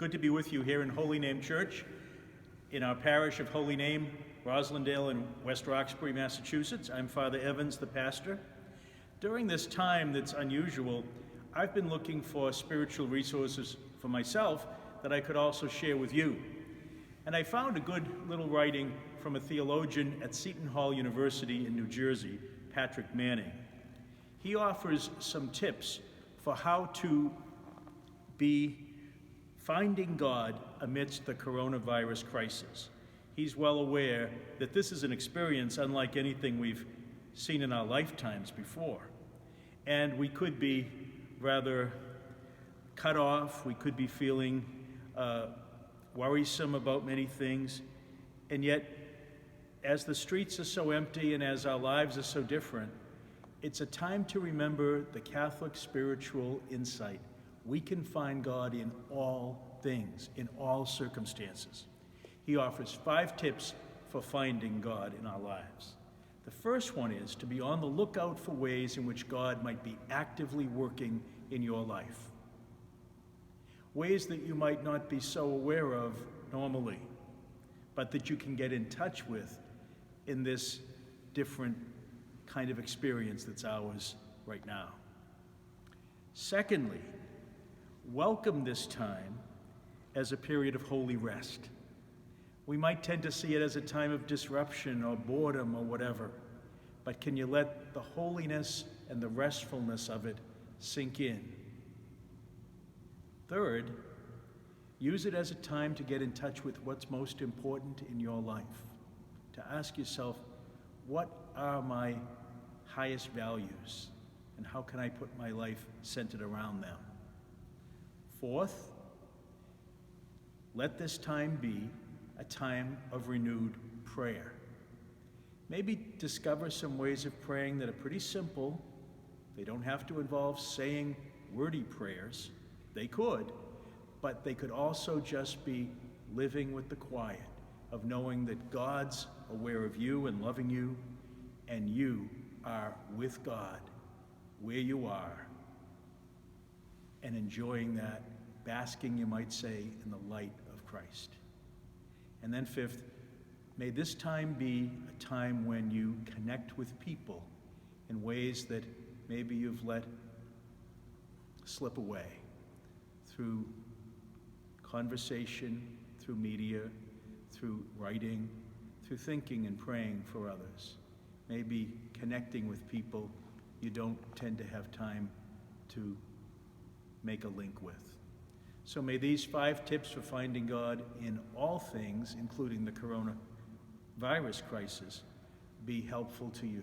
good to be with you here in Holy Name Church in our parish of Holy Name, Roslindale in West Roxbury, Massachusetts. I'm Father Evans, the pastor. During this time that's unusual, I've been looking for spiritual resources for myself that I could also share with you. And I found a good little writing from a theologian at Seton Hall University in New Jersey, Patrick Manning. He offers some tips for how to be finding God amidst the coronavirus crisis. He's well aware that this is an experience unlike anything we've seen in our lifetimes before. And we could be rather cut off, we could be feeling worrisome about many things, and yet as the streets are so empty and as our lives are so different, it's a time to remember the Catholic spiritual insight. We can find God in all things, in all circumstances. He offers 5 tips for finding God in our lives. The first one is to be on the lookout for ways in which God might be actively working in your life. Ways that you might not be so aware of normally, but that you can get in touch with in this different kind of experience that's ours right now. Secondly, welcome this time as a period of holy rest. We might tend to see it as a time of disruption or boredom or whatever, but can you let the holiness and the restfulness of it sink in? Third, use it as a time to get in touch with what's most important in your life. To ask yourself, what are my highest values, and how can I put my life centered around them? Fourth, let this time be a time of renewed prayer. Maybe discover some ways of praying that are pretty simple. They don't have to involve saying wordy prayers. They could, but they could also just be living with the quiet of knowing that God's aware of you and loving you, and you are with God where you are, and enjoying that, basking, you might say, in the light of Christ. And then fifth, may this time be a time when you connect with people in ways that maybe you've let slip away through conversation, through media, through writing, through thinking and praying for others. Maybe connecting with people you don't tend to have time to make a link with. So may these 5 tips for finding God in all things, including the coronavirus crisis, be helpful to you.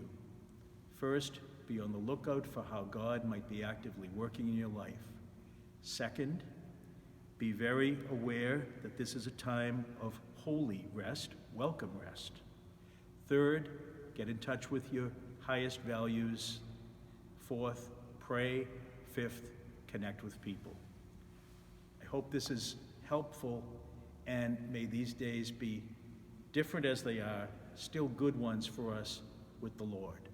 First, be on the lookout for how God might be actively working in your life. Second, be very aware that this is a time of holy rest, welcome rest. Third, get in touch with your highest values. Fourth, pray. Fifth, connect with people. I hope this is helpful, and may these days be different as they are, still good ones for us with the Lord.